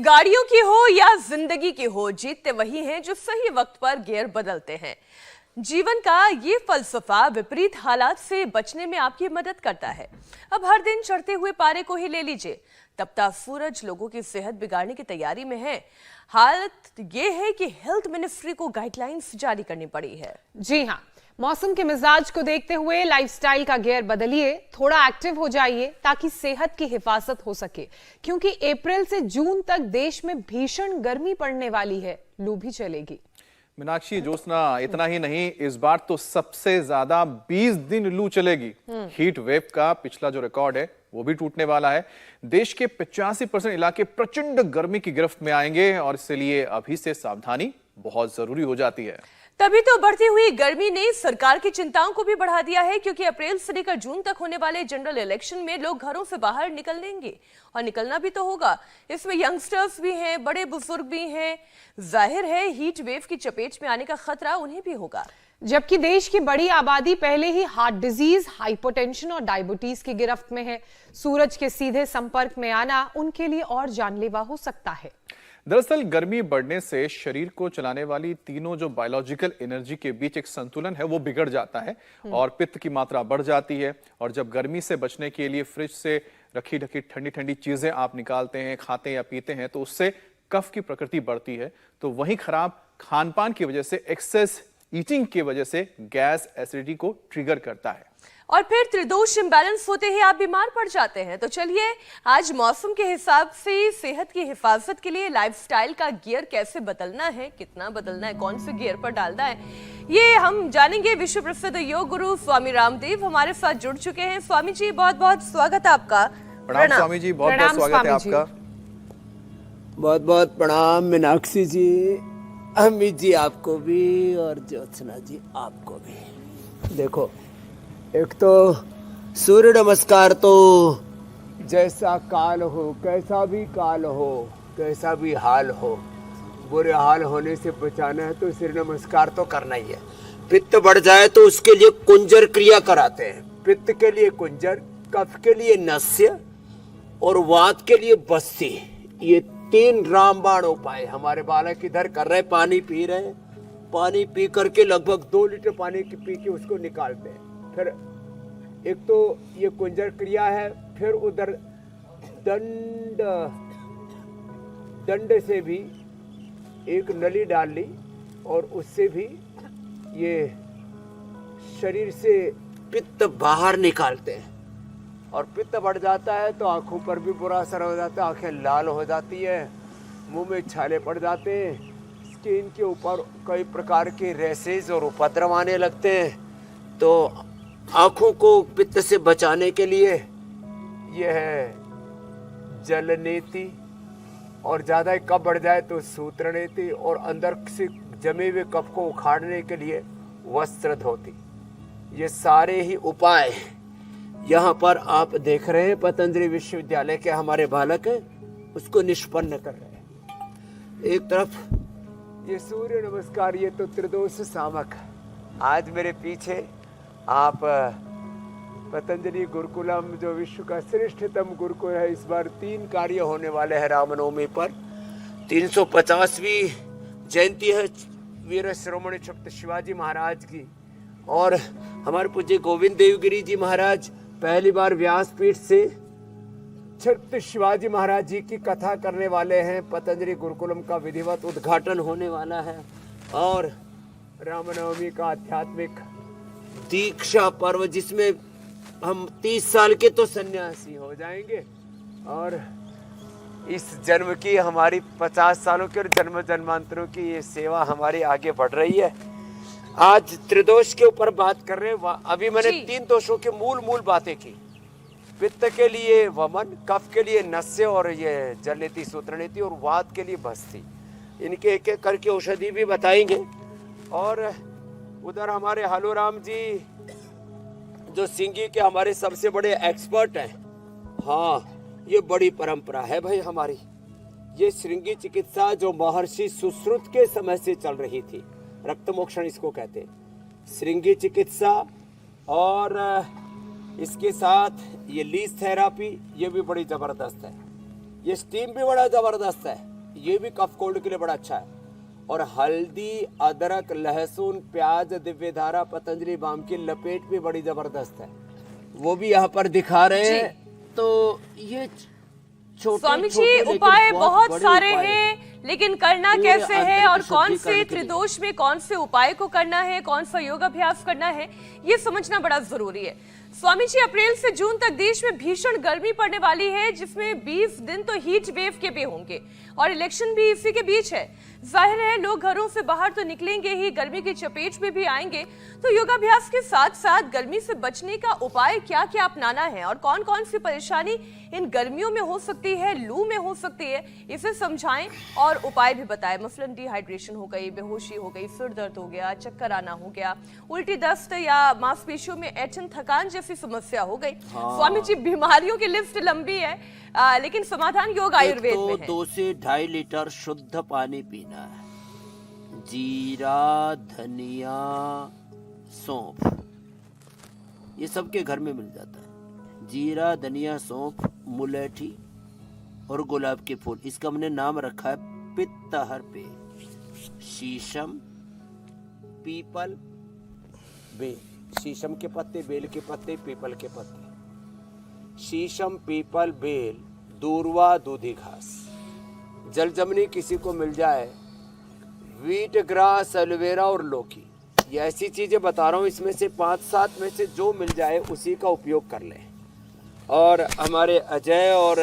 गाड़ियों की हो या जिंदगी की हो, जीतते वही हैं जो सही वक्त पर गियर बदलते हैं। जीवन का ये फलसफा विपरीत हालात से बचने में आपकी मदद करता है। अब हर दिन चढ़ते हुए पारे को ही ले लीजिए, तपता सूरज लोगों की सेहत बिगाड़ने की तैयारी में है। हालत ये है कि हेल्थ मिनिस्ट्री को गाइडलाइंस जारी करनी पड़ी है। जी हाँ, मौसम के मिजाज को देखते हुए लाइफस्टाइल का गियर बदलिए, थोड़ा एक्टिव हो जाइए ताकि सेहत की हिफाजत हो सके, क्योंकि अप्रैल से जून तक देश में भीषण गर्मी पड़ने वाली है। लू भी चलेगी। मीनाक्षी, ज्योत्सना, इतना ही नहीं, इस बार तो सबसे ज्यादा 20 दिन लू चलेगी। हीट वेव का पिछला जो रिकॉर्ड है वो भी टूटने वाला है। देश के 85% इलाके प्रचंड गर्मी की गिरफ्त में आएंगे और इसलिए अभी से सावधानी बहुत जरूरी हो जाती है। तभी तो बढ़ती हुई गर्मी ने सरकार की चिंताओं को भी बढ़ा दिया है, क्योंकि अप्रैल से लेकर जून तक होने वाले जनरल इलेक्शन में लोग घरों से बाहर निकलेंगे और निकलना भी तो होगा। इसमें यंगस्टर्स भी हैं, बड़े बुजुर्ग भी हैं। जाहिर है हीट वेव की चपेट में आने का खतरा उन्हें भी होगा। जबकि देश की बड़ी आबादी पहले ही हार्ट डिजीज, हाइपरटेंशन और डायबिटीज की गिरफ्त में है। सूरज के सीधे संपर्क में आना उनके लिए और जानलेवा हो सकता है। दरअसल गर्मी बढ़ने से शरीर को चलाने वाली तीनों जो बायोलॉजिकल एनर्जी के बीच एक संतुलन है वो बिगड़ जाता है और पित्त की मात्रा बढ़ जाती है। और जब गर्मी से बचने के लिए फ्रिज से रखी ढकी ठंडी ठंडी चीजें आप निकालते हैं, खाते या पीते हैं, तो उससे कफ की प्रकृति बढ़ती है। तो वहीं खराब खान पान की वजह से, एक्सेस ईटिंग की वजह से गैस एसिडिटी को ट्रिगर करता है और फिर त्रिदोष इम्बैलेंस होते ही आप बीमार पड़ जाते हैं। तो चलिए आज मौसम के हिसाब से सेहत की हिफाजत के लिए लाइफस्टाइल का गियर कैसे बदलना है, कितना बदलना है, कौन से गियर पर डालना है, ये हम जानेंगे। विश्व प्रसिद्ध योग गुरु स्वामी रामदेव हमारे साथ जुड़ चुके हैं। स्वामी जी, बहुत बहुत स्वागत है आपका। प्रणाम स्वामी जी, बहुत बहुत स्वागत है आपका। बहुत बहुत प्रणाम मीनाक्षी जी, अमित जी आपको भी और ज्योत्सना जी आपको भी। देखो, एक तो सूर्य नमस्कार तो जैसा काल हो, कैसा भी काल हो, कैसा भी हाल हो, बुरे हाल होने से बचाना है तो सूर्य नमस्कार तो करना ही है। पित्त बढ़ जाए तो उसके लिए कुंजर क्रिया कराते हैं। पित्त के लिए कुंजर, कफ के लिए नस्य और वात के लिए बस्ती। ये 3 रामबाण उपाय हमारे बालक इधर कर रहे। पानी पी रहे हैं, पानी पी करके लगभग 2 लीटर पानी पी के उसको निकालते हैं। फिर एक तो ये कुंजर क्रिया है, फिर उधर दंड से भी एक नली डाल ली और उससे भी ये शरीर से पित्त बाहर निकालते हैं। और पित्त बढ़ जाता है तो आंखों पर भी बुरा असर हो जाता है, आंखें लाल हो जाती है, मुंह में छाले पड़ जाते हैं, स्किन के ऊपर कई प्रकार के रैसेज और उपद्रव आने लगते हैं। तो आंखों को पित्त से बचाने के लिए यह है जल नीति, और ज़्यादा कफ बढ़ जाए तो सूत्र नीति, और अंदर से जमे हुए कफ को उखाड़ने के लिए वस्त्र धोती। ये सारे ही उपाय यहाँ पर आप देख रहे हैं पतंजलि विश्वविद्यालय के हमारे बालक हैं उसको निष्पन्न कर रहे हैं। एक तरफ ये सूर्य नमस्कार, ये तो त्रिदोष सामक। आज मेरे पीछे आप पतंजलि गुरुकुलम, जो विश्व का श्रेष्ठतम गुरुकुल है, इस बार 3 कार्य होने वाले हैं रामनवमी पर। 350वीं जयंती है वीर शिरोमणि छत्रपति शिवाजी महाराज की, और हमारे पूज्य गोविंद देवगिरी जी महाराज पहली बार व्यासपीठ से छत्रपति शिवाजी महाराज जी की कथा करने वाले हैं। पतंजलि गुरुकुलम का विधिवत उद्घाटन होने वाला है और रामनवमी का आध्यात्मिक दीक्षा पर्व, जिसमें हम 30 साल के तो सन्यासी हो जाएंगे और इस जन्म की हमारी 50 सालों की और जन्म जन्मांतरों की ये सेवा हमारी आगे बढ़ रही है। आज त्रिदोष के ऊपर बात कर रहे हैं। अभी मैंने 3 दोषों के मूल बातें की। पित्त के लिए वमन, कफ के लिए नस्य और ये जल नीति, सूत्र नीति, और वात के लिए बस्ती। इनके एक एक करके औषधि भी बताएंगे। और उधर हमारे हालूराम जी जो सिंगी के हमारे सबसे बड़े एक्सपर्ट हैं। हाँ, ये बड़ी परंपरा है भाई हमारी। ये श्रृंगी चिकित्सा जो महर्षि सुश्रुत के समय से चल रही थी, रक्त मोक्षण इसको कहते हैं, श्रृंगी चिकित्सा। और इसके साथ ये लीज थेरापी, ये भी बड़ी जबरदस्त है। ये स्टीम भी बड़ा जबरदस्त है। ये भी कफ कोल्ड के लिए बड़ा अच्छा है। और हल्दी, अदरक, लहसुन, प्याज, दिव्य धारा, पतंजलि बाम की लपेट भी बड़ी जबरदस्त है, वो भी यहाँ पर दिखा रहे हैं। तो ये छोटे स्वामी छोटे जी लेकिन उपाय बहुत बड़े सारे उपाय हैं, लेकिन करना पूरे कैसे है आंतरिक और कौन शुद्धिकरण से के लिए। त्रिदोष में कौन से उपाय को करना है, कौन सा योग अभ्यास करना है, ये समझना बड़ा जरूरी है। स्वामी जी, अप्रैल से जून तक देश में भीषण गर्मी पड़ने वाली है, जिसमें 20 दिन तो हीट वेव के भी होंगे और इलेक्शन भी इसी के बीच है। जाहिर है लोग घरों से बाहर तो निकलेंगे ही, गर्मी की चपेट में भी आएंगे। तो योगाभ्यास के साथ साथ गर्मी से बचने का उपाय क्या क्या अपनाना है और कौन कौन सी परेशानी इन गर्मियों में हो सकती है, लू में हो सकती है, इसे समझाएं और उपाय भी बताएं। मसलन डिहाइड्रेशन हो गई, बेहोशी हो गई, सिर दर्द हो गया, चक्कर आना हो गया, उल्टी दस्त या मांसपेशियों में ऐंठन थकान जैसी समस्या हो गई। स्वामी जी, बीमारियों की लिस्ट लंबी है, लेकिन समाधान योग आयुर्वेद तो में है। 2 से 2.5 लीटर शुद्ध पानी पीना है। जीरा, धनिया, सौंफ, ये सबके घर में मिल जाता है। जीरा, धनिया, सौंफ, मुलेठी और गुलाब के फूल, इसका हमने नाम रखा है पित्तहर पेय। शीशम, पीपल, बेल, शीशम के पत्ते, बेल के पत्ते, पीपल के पत्ते। शीशम, पीपल, बेल, दूर्वा, दूधी घास, जलजमनी किसी को मिल जाए, वीट ग्रास, एलोवेरा और लौकी, ये ऐसी चीजें बता रहा हूँ, इसमें से 5-7 में से जो मिल जाए उसी का उपयोग कर लें। और हमारे अजय और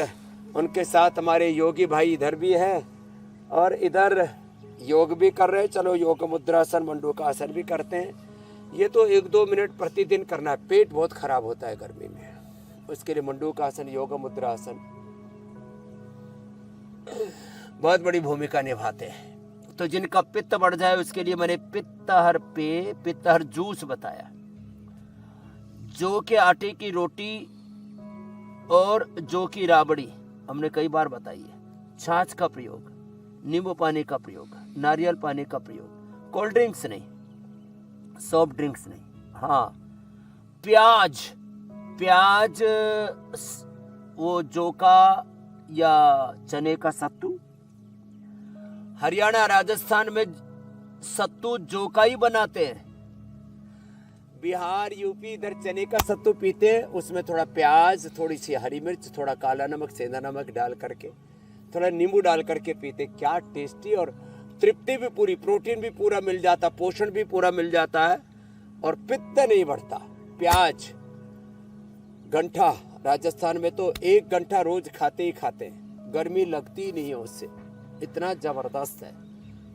उनके साथ हमारे योगी भाई इधर भी हैं और इधर योग भी कर रहे हैं। चलो योग मुद्रासन, मंडूका आसन भी करते हैं। ये तो 1-2 मिनट प्रतिदिन करना है। पेट बहुत खराब होता है गर्मी में, उसके लिए मंडूका आसन, योग मुद्रा आसन बहुत बड़ी भूमिका निभाते हैं। तो जिनका पित्त बढ़ जाए उसके लिए मैंने पित्तहर पेय, पित्तहर जूस बताया। जौ के आटे की रोटी और जौ की राबड़ी हमने कई बार बताई है। छाछ का प्रयोग, नींबू पानी का प्रयोग, नारियल पानी का प्रयोग, कोल्ड ड्रिंक्स नहीं, सॉफ्ट ड्रिंक्स नहीं। हाँ, प्याज, प्याज वो जौ का या चने का सत्तू। हरियाणा, राजस्थान में सत्तू जौ का ही बनाते हैं। बिहार, यूपी इधर चने का सत्तू पीते हैं। उसमें थोड़ा प्याज, थोड़ी सी हरी मिर्च, थोड़ा काला नमक, सेंधा नमक डाल करके, थोड़ा नींबू डाल करके पीते। क्या टेस्टी, और तृप्ति भी पूरी, प्रोटीन भी पूरा मिल जाता, पोषण भी पूरा मिल जाता है और पित्त नहीं बढ़ता। प्याज, गंठा, राजस्थान में तो 1 गंठा रोज खाते ही खाते हैं, गर्मी लगती ही नहीं है उससे, इतना जबरदस्त है।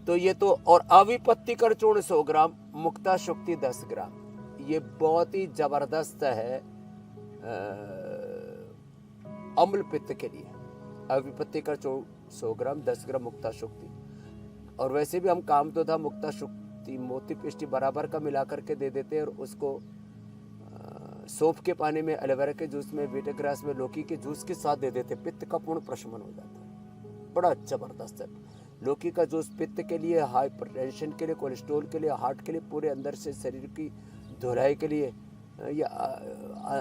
तो ये तो, और अविपत्ति कर चूर्ण 100 ग्राम, मुक्ता शुक्ति 10 ग्राम, ये बहुत ही जबरदस्त है अम्ल पित्त के लिए। अविपत्ति कर चूर्ण 100 ग्राम, 10 ग्राम मुक्ता शुक्ति। और वैसे भी हम कामतोधा, मुक्ता शुक्ति, मोती पिष्टी बराबर का मिला करके दे देते हैं और उसको सौंफ के पानी में, एलोवेरा के जूस में, बीटग्रास में, लौकी के जूस के साथ दे देते, पित्त का पूर्ण प्रशमन हो जाता है। बड़ा जबरदस्त है। लौकी का जूस पित्त के लिए, हाइपरटेंशन के लिए, कोलेस्ट्रॉल के लिए, हार्ट के लिए, पूरे अंदर से शरीर की धुलाई के लिए, या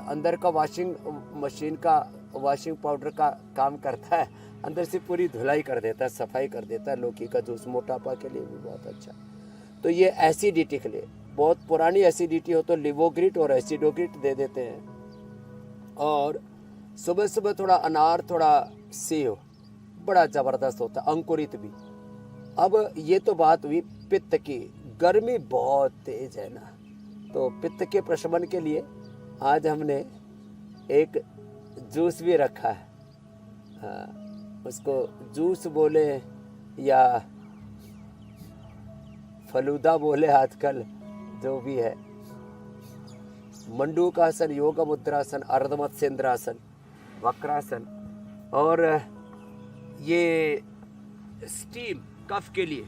अंदर का वॉशिंग मशीन का, वॉशिंग पाउडर का काम करता है, अंदर से पूरी धुलाई कर देता है, सफाई कर देता है। लौकी का जूस मोटापा के लिए भी बहुत अच्छा। तो ये एसिडिटी के लिए, बहुत पुरानी एसिडिटी हो तो लिवोग्रिट और एसिडोग्रिट दे देते हैं। और सुबह सुबह थोड़ा अनार, थोड़ा सेव, बड़ा ज़बरदस्त होता है, अंकुरित भी। अब ये तो बात हुई पित्त की। गर्मी बहुत तेज है ना, तो पित्त के प्रशमन के लिए आज हमने एक जूस भी रखा है। हाँ, उसको जूस बोले या फलूदा बोले, आजकल जो भी है। मंडूकासन, योग मुद्रासन, अर्धमत्स्येंद्रासन, वक्रासन। और ये स्टीम कफ के लिए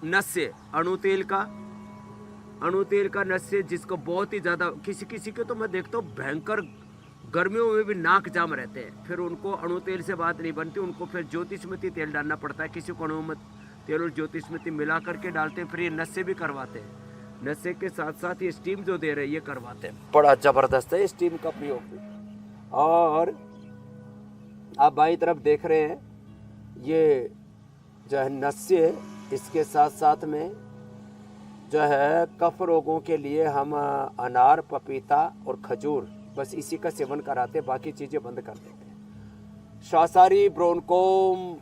नस्य, अणु तेल का नस्य, जिसको बहुत ही ज़्यादा, किसी के तो मैं देखता हूँ भयंकर गर्मियों में भी नाक जाम रहते हैं, फिर उनको अणु तेल से बात नहीं बनती, उनको फिर ज्योतिष्मती तेल डालना पड़ता है। किसी को अणु तेल और ज्योतिष्मती मिला करके डालते हैं, फिर ये नस्य भी करवाते हैं। नशे के साथ साथ ये स्टीम जो दे रहे हैं ये करवाते हैं। बड़ा जबरदस्त है स्टीम का प्रयोग भी। और आप बाईं तरफ देख रहे हैं, ये जो है नस्य, इसके साथ साथ में जो है कफ रोगों के लिए हम अनार, पपीता और खजूर बस इसी का सेवन कराते, बाकी चीज़ें बंद कर देते हैं। श्वासारी, ब्रोनकोम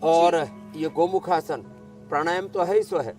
और ये गोमुखासन प्राणायाम तो है ही सो है।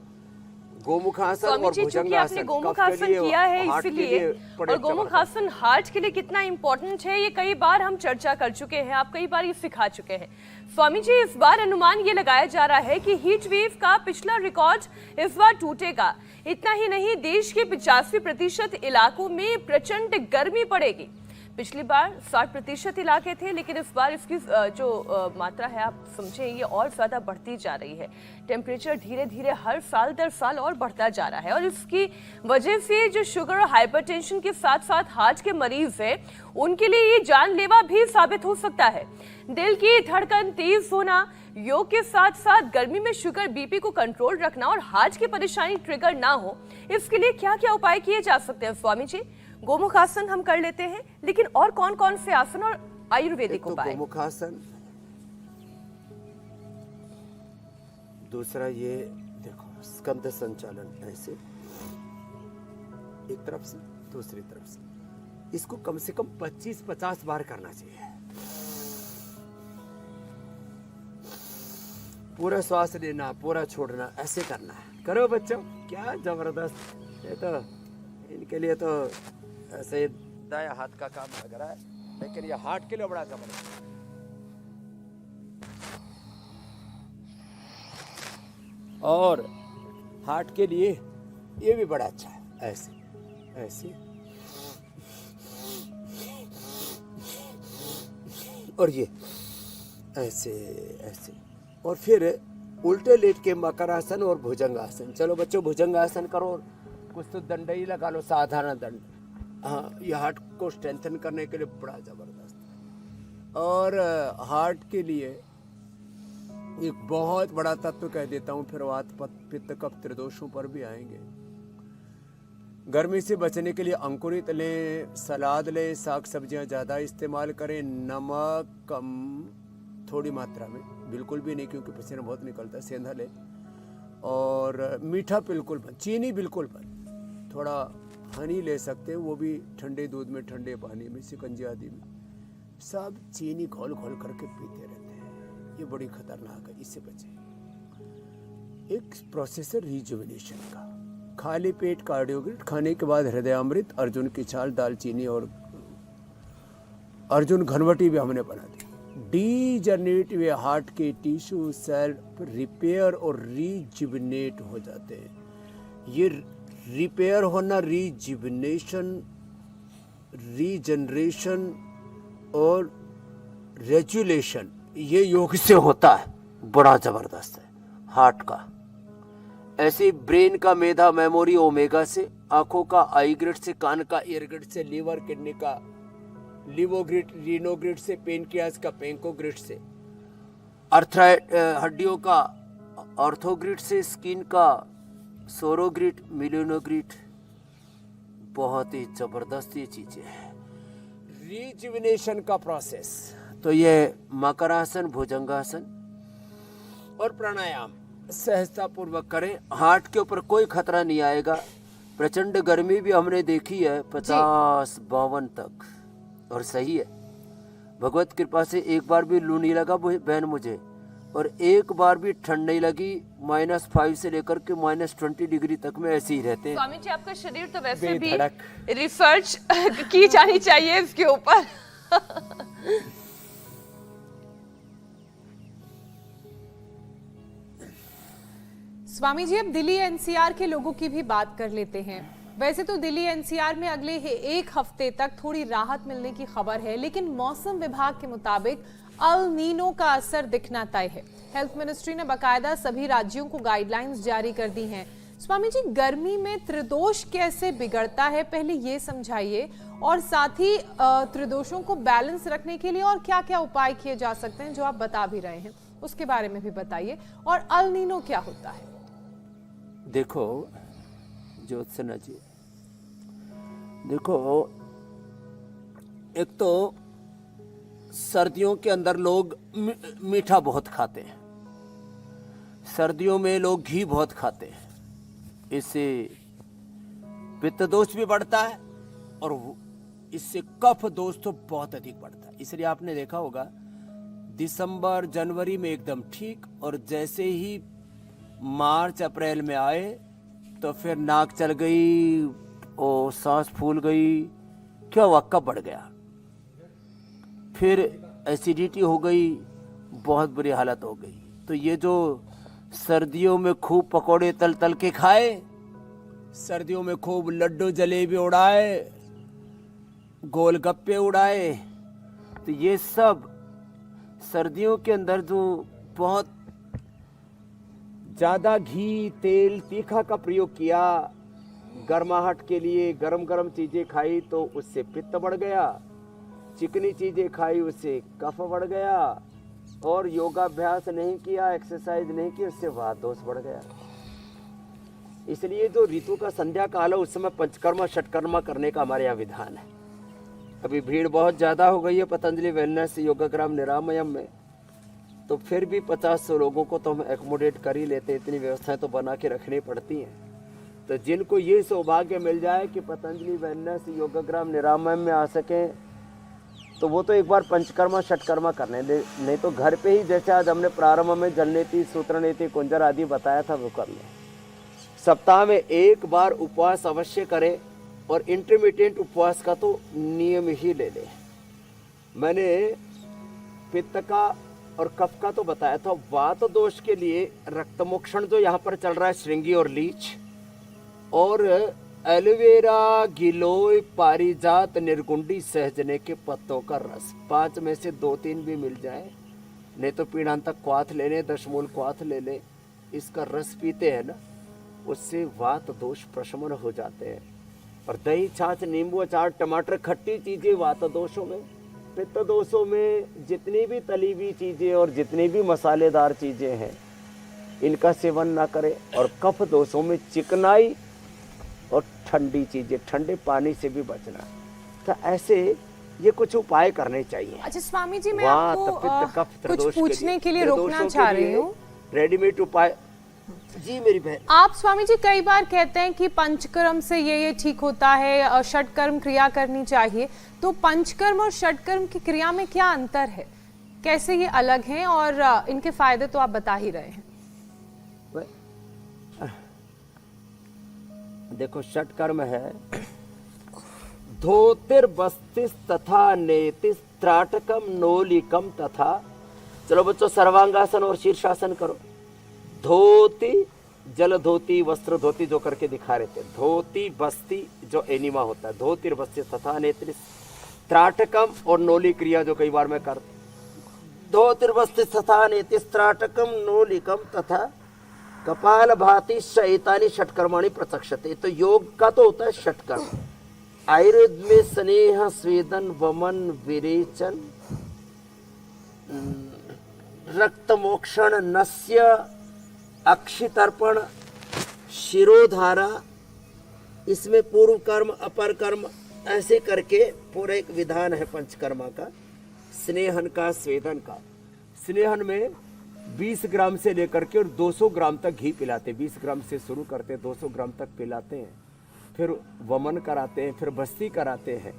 गोमुखासन स्वामी और जी, चूंकि आपने भुजंगासन गोमुखासन किया है इसलिए, और गोमुखासन हार्ट के लिए कितना इंपॉर्टेंट है ये कई बार हम चर्चा कर चुके हैं, आप कई बार ये सिखा चुके हैं। स्वामी जी, इस बार अनुमान ये लगाया जा रहा है कि हीट वेव का पिछला रिकॉर्ड इस बार टूटेगा। इतना ही नहीं, देश के 85% इलाकों में प्रचंड गर्मी पड़ेगी। पिछली बार 60% इलाके थे, लेकिन इस बार इसकी जो मात्रा है आप समझें ये और ज्यादा बढ़ती जा रही है। टेम्परेचर धीरे धीरे हर साल दर साल और बढ़ता जा रहा है, और इसकी वजह से जो शुगर और हाइपरटेंशन के साथ साथ हार्ट के मरीज हैं उनके लिए ये जानलेवा भी साबित हो सकता है। दिल की धड़कन तेज होना, योग के साथ साथ गर्मी में शुगर, बीपी को कंट्रोल रखना और हार्ट की परेशानी ट्रिगर ना हो, इसके लिए क्या क्या उपाय किए जा सकते हैं स्वामी जी? गोमुखासन हम कर लेते हैं, लेकिन और कौन कौन से आसन और आयुर्वेदिक उपाय? गोमुखासन, दूसरा ये देखो स्कंद संचालन, ऐसे एक तरफ से दूसरी तरफ से, इसको कम से कम 25-50 बार करना चाहिए। पूरा श्वास लेना, पूरा छोड़ना, ऐसे करना है। करो बच्चों, क्या जबरदस्त। ये तो इनके लिए तो ऐसे दाया हाथ का काम लग रहा है, लेकिन ये हार्ट के लिए बड़ा जबरदस्त। और हार्ट के लिए ये भी बड़ा अच्छा है, ऐसे ऐसे और ये ऐसे ऐसे, और फिर उल्टे लेट के मकरासन और भुजंगासन। चलो बच्चों, भुजंगासन करो, कुछ तो दंड ही लगा लो, साधारण दंड। हाँ, ये हार्ट को स्ट्रेंथन करने के लिए बड़ा जबरदस्त। और हार्ट के लिए एक बहुत बड़ा तत्व कह देता हूँ, फिर वात पित्त कफ त्रिदोषों पर भी आएंगे। गर्मी से बचने के लिए अंकुरित लें, सलाद लें, साग सब्जियां ज़्यादा इस्तेमाल करें, नमक कम थोड़ी मात्रा में, बिल्कुल भी नहीं क्योंकि पसीना बहुत निकलता है, सेंधा लें। और मीठा बिल्कुल बंद, चीनी बिल्कुल बंद। थोड़ा हनी ले सकते हैं, वो भी ठंडे दूध में, ठंडे पानी में, शिकंजी आदि में। सब चीनी घोल घोल करके पीते रहते हैं, ये बड़ी खतरनाक है, इससे बचें। एक प्रोसेस है रिजुविनेशन का, खाली पेट कार्डियोग्रिड, खाने के बाद हृदयामृत, अर्जुन की छाल, दालचीनी और अर्जुन घनवटी भी हमने बना दी। डीजनरेटिव हार्ट के टिश्यू सेल्फ रिपेयर और रिजुविनेट हो जाते हैं। ये रिपेयर होना, रिजुविनेशन, रीजनरेशन और रेजुलेशन, ये योग से होता है, बड़ा जबरदस्त है हार्ट का। ऐसे ब्रेन का मेधा मेमोरी ओमेगा से, आंखों का आई ग्रिड से, कान का ईयर ग्रिड से, लीवर किडनी का लिवोग्रिड, रीनोग्रिड से, पेनक्रियास का पेंकोग्रिड से, हड्डियों का ऑर्थोग्रिड से, स्किन का सोरोग्रिड, मिलिनोग्रिड, बहुत ही जबरदस्त ये चीजें हैं। रिजुविनेशन का प्रोसेस तो ये मकरासन, भुजंगासन और प्राणायाम सहजता पूर्वक करें। हार्ट के ऊपर कोई खतरा नहीं आएगा। प्रचंड गर्मी भी हमने देखी है 50-52 तक, और सही है। भगवत कृपा से एक बार भी लू नहीं लगा बहन मुझे, और एक बार भी ठंड नहीं लगी। -5 से लेकर के -20 डिग्री तक में ऐसे ही रहते हैं। स्वामी जी, आपका शरीर तो वैसे भी रिसर्च की जानी चाहिए इसके ऊपर। स्वामी जी, अब दिल्ली एनसीआर के लोगों की भी बात कर लेते हैं। वैसे तो दिल्ली एनसीआर में अगले 1 हफ्ते तक थोड़ी राहत मिलने की खबर है, लेकिन मौसम विभाग के मुताबिक अल नीनो का असर दिखना तय है। हेल्थ मिनिस्ट्री ने बाकायदा सभी राज्यों को गाइडलाइंस जारी कर दी हैं। स्वामी जी, गर्मी में त्रिदोष कैसे बिगड़ता है, पहले ये समझाइए, और साथ ही त्रिदोषों को बैलेंस रखने के लिए और क्या क्या उपाय किए जा सकते हैं जो आप बता भी रहे हैं, उसके बारे में भी बताइए। और अल नीनो क्या होता है? देखो ज्योत्सना जी, देखो एक तो सर्दियों के अंदर लोग मीठा बहुत खाते हैं, सर्दियों में लोग घी बहुत खाते हैं, इससे पित्त दोष भी बढ़ता है और इससे कफ दोष तो बहुत अधिक बढ़ता है। इसलिए आपने देखा होगा दिसंबर जनवरी में एकदम ठीक, और जैसे ही मार्च अप्रैल में आए तो फिर नाक चल गई और सांस फूल गई, क्या हुआ, कफ बढ़ गया, फिर एसिडिटी हो गई, बहुत बुरी हालत हो गई। तो ये जो सर्दियों में खूब पकोड़े तल तल के खाए, सर्दियों में खूब लड्डू जलेबी उड़ाए, गोलगप्पे उड़ाए, तो ये सब सर्दियों के अंदर जो बहुत ज्यादा घी तेल तीखा का प्रयोग किया, गर्माहट के लिए गरम गरम चीजें खाई तो उससे पित्त बढ़ गया, चिकनी चीजें खाई उससे कफ बढ़ गया, और योगाभ्यास नहीं किया, एक्सरसाइज नहीं की, उससे वात दोष बढ़ गया। इसलिए जो ऋतु का संध्या काल है उस समय पंचकर्मा षटकर्मा करने का हमारे यहाँ विधान है। अभी भीड़ बहुत ज़्यादा हो गई है पतंजलि वेलनेस योगाग्राम निरामयम में, तो फिर भी 50-100 लोगों को तो हम एकोमोडेट कर ही लेते, इतनी व्यवस्थाएं तो बना के रखनी पड़ती हैं। तो जिनको ये सौभाग्य मिल जाए कि पतंजलि वेलनेस योगाग्राम निरामयम में आ सकें, तो वो तो एक बार पंचकर्मा षटकर्मा करने दे, नहीं तो घर पे ही जैसे आज हमने प्रारंभ में जल नीति, सूत्र नीति, कुंजर आदि बताया था वो कर लें। सप्ताह में एक बार उपवास अवश्य करें, और इंटरमीडिएट उपवास का तो नियम ही ले लें। मैंने पित्त का और कफ का तो बताया था। वात दोष के लिए रक्तमोक्षण जो यहाँ पर चल रहा है, श्रृंगी और लीच, और एलोवेरा, गिलोय, पारिजात, निर्गुंडी, सहजने के पत्तों का रस, 5 में से 2-3 भी मिल जाए, नहीं तो पीड़ांतक क्वाथ ले लें, दशमूल क्वाथ ले लें, इसका रस पीते हैं ना, उससे वात दोष प्रशमन हो जाते हैं। और दही, छाछ, नींबू, अचार, टमाटर, खट्टी चीजें वात दोषों में, पित्त दोषों में जितनी भी तली हुई चीजें और जितनी भी मसालेदार चीजें हैं इनका सेवन ना करें। और कफ दोषों में चिकनाई और ठंडी चीजें, ठंडे पानी से भी बचना। तो ऐसे ये कुछ उपाय करने चाहिए। अच्छा स्वामी जी, मैं आपको कुछ पूछने के लिए रोकना चाह रही हूँ। रेडीमेड उपाय जी मेरी बहन। आप स्वामी जी कई बार कहते हैं कि पंचकर्म से ये ठीक होता है, षटकर्म क्रिया करनी चाहिए, तो पंचकर्म और षटकर्म की क्रिया में क्या अंतर है, कैसे ये अलग हैं, और इनके फायदे तो आप बता ही रहे हैं। देखो, षटकर्म है धोतिर बस्तिस तथा नेतिस त्राटकम नोलिकम तथा, चलो बच्चों सर्वांगासन और शीर्षासन करो। धोती, जल धोती, वस्त्र धोती जो करके दिखा रहे थे, धोती बस्ती जो एनिमा होता है, धोतिर बस्ती तथा नेत्रिस, त्राटकम और नोली क्रिया जो कई बार मैं कर, धोतिर बस्ती तथा नेतिस त्राटकम नोलिकम तथा कपाल भाति शैतानी षटकर्माणि प्रचक्षते। तो योग का तो होता है षटकर्म। आयुर्वेद में स्नेह, स्वेदन, वमन, विरेचन, रक्त मोक्षण, नस्य, अक्षितर्पण, शिरोधारा, इसमें पूर्व कर्म, अपर कर्म, ऐसे करके पूरा एक विधान है पंचकर्मा का। स्नेहन का, स्वेदन का। स्नेहन में 20 ग्राम से लेकर के और 200 ग्राम तक घी पिलाते, 20 ग्राम से शुरू करते, 200 ग्राम तक पिलाते हैं, फिर वमन कराते हैं, फिर बस्ती कराते हैं।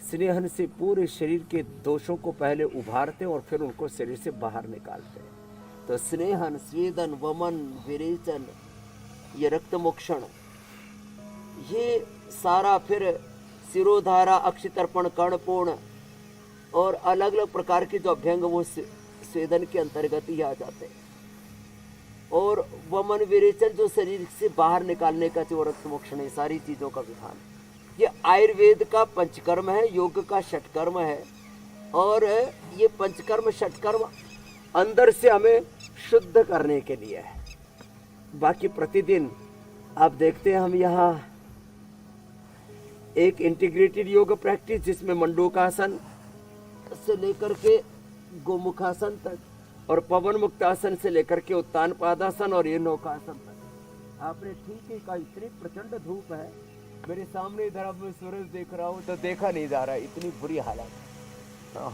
स्नेहन से पूरे शरीर के दोषों को पहले उभारते हैं और फिर उनको शरीर से बाहर निकालते हैं। तो स्नेहन, स्वेदन, वमन, विरेचन, ये रक्त मोक्षण, ये सारा, फिर सिरोधारा, अक्षितर्पण, कर्णपूर्ण और अलग अलग प्रकार के जो अभ्यंग वो स्वेदन के अंतर्गत ही आ जाते हैं। और वमन, विरेचन जो शरीर से बाहर निकालने का जो रक्त मोक्षण है, सारी चीजों का विधान। ये आयुर्वेद का पंचकर्म है, योग का षटकर्म है। और ये पंचकर्म षटकर्म अंदर से हमें शुद्ध करने के लिए है। बाकी प्रतिदिन आप देखते हैं हम यहाँ एक इंटीग्रेटेड योग प्रैक्टिस, जिसमें मंडूकासन से लेकर के गोमुखासन तक और पवन मुक्तासन से लेकर के उत्तान पादासन और ये नौकासन तक। आपने ठीक ही कहा, इतनी प्रचंड धूप है मेरे सामने, इधर अब मैं सूरज देख रहा हूँ तो देखा नहीं जा रहा, इतनी बुरी हालत।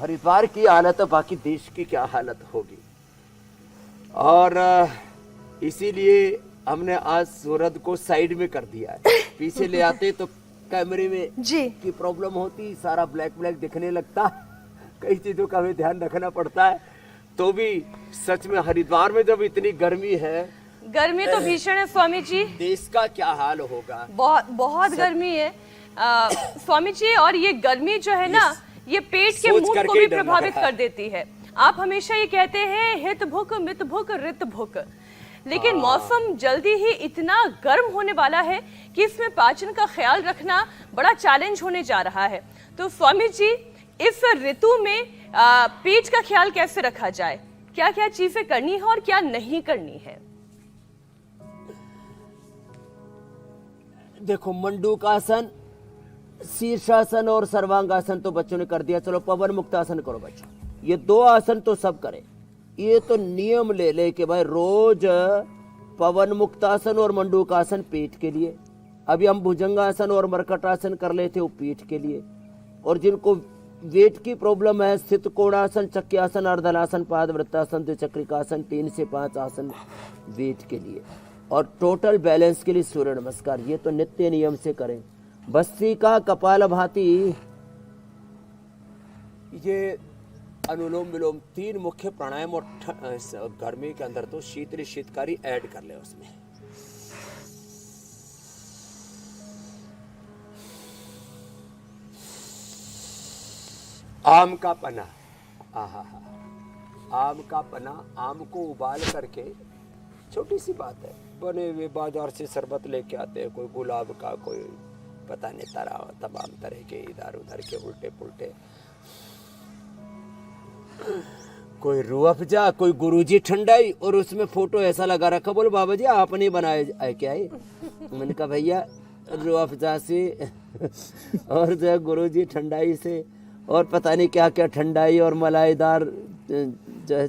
हरिद्वार की हालत है, बाकी देश की क्या हालत होगी। और इसीलिए हमने आज सूरज को साइड में कर दिया है। पीछे ले आते तो कैमरे में जी की प्रॉब्लम होती, सारा ब्लैक ब्लैक दिखने लगता, कई चीजों का हमें ध्यान रखना पड़ता है। तो भी सच में हरिद्वार में जब इतनी गर्मी है, गर्मी तो भीषण है स्वामी जी, देश का क्या हाल होगा। बहुत बहुत गर्मी है स्वामी जी। और ये गर्मी जो है ना, ये पेट के सोच मूड को करके भी ही डर लग प्रभावित रहा है। कर देती है। आप हमेशा ये कहते हैं हित भुक मित भुक रित भुक, लेकिन मौसम जल्दी ही इतना गर्म होने वाला है कि इसमें पाचन का ख्याल रखना बड़ा चैलेंज होने जा रहा है। तो स्वामी जी, इस ऋतु में पेट का ख्याल कैसे रखा जाए, क्या क्या चीजें करनी है और क्या नहीं करनी है? देखो, मंडूकासन, शीर्षासन और सर्वांगासन तो बच्चों ने कर दिया, चलो पवन मुक्तासन करो बच्चों। ये 2 आसन तो सब करें। ये तो नियम ले ले कि भाई रोज पवन मुक्तासन और मंडूकासन पेट के लिए, अभी हम भुजंगासन और मरकटासन कर लेते वो पीठ के लिए, और जिनको वेट की प्रॉब्लम है स्थित कोणासन, चक्रासन, अर्धलासन, पादवृत्तासन, द्विचक्रिकासन, 3 से 5 आसन वेट के लिए, और टोटल बैलेंस के लिए सूर्य नमस्कार। ये तो नित्य नियम से करें। भस्त्रिका, कपालभाति, ये अनुलोम विलोम 3 मुख्य प्राणायाम, और गर्मी के अंदर तो शीतली शीतकारी ऐड कर ले उसमें। आम का पना, आहा, आम का पना, आम को उबाल करके, छोटी सी बात है, बने हुए बाजार से शरबत लेके आते हैं, कोई गुलाब का, कोई पता नहीं तमाम तरह के इधर उधर के उल्टे पुल्टे, कोई रूह अफ़ज़ा, कोई गुरुजी ठंडाई, और उसमें फोटो ऐसा लगा रखा, बोले बाबा जी आपने बनाए क्या है? मैंने कहा भैया रूह अफ़ज़ा से और जो है गुरुजी ठंडाई से, और पता नहीं क्या क्या ठंडाई और मलाईदार जो है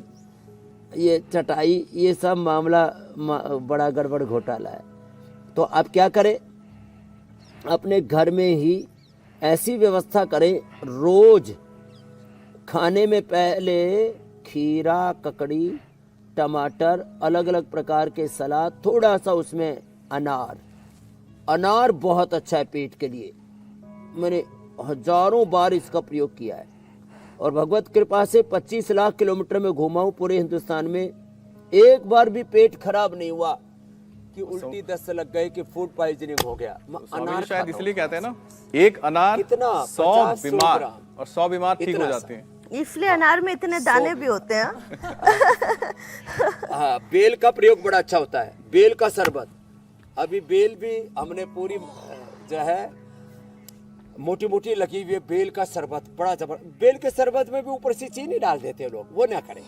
ये चटाई, ये सब मामला बड़ा गड़बड़ घोटाला है। तो आप क्या करें, अपने घर में ही ऐसी व्यवस्था करें, रोज खाने में पहले खीरा, ककड़ी, टमाटर, अलग अलग प्रकार के सलाद, थोड़ा सा उसमें अनार। अनार बहुत अच्छा है पेट के लिए, मैंने हजारों बार इसका प्रयोग किया है, और भगवत कृपा से 25 लाख किलोमीटर में घूमा हूं पूरे हिंदुस्तान में, एक बार भी पेट खराब नहीं हुआ कि उल्टी दस्त लग गए कि फूड पॉइजनिंग हो गया। अनार शायद इसलिए कहते हैं ना, एक अनार कितना 100 50-100 बीमार, ग्राम। और 100 बीमार ठीक हो इतना जाते हैं। इसलिए अनार में इतने दाने भी होते हैं। हाँ, बेल का प्रयोग बड़ा अच्छा होता है, बेल का शरबत। अभी बेल भी हमने पूरी जो है मोटी मोटी लगी हुई है, बेल का शरबत बड़ा जबरदस्त। बेल के शरबत में भी ऊपर से चीनी डाल देते हैं लोग, वो ना करें,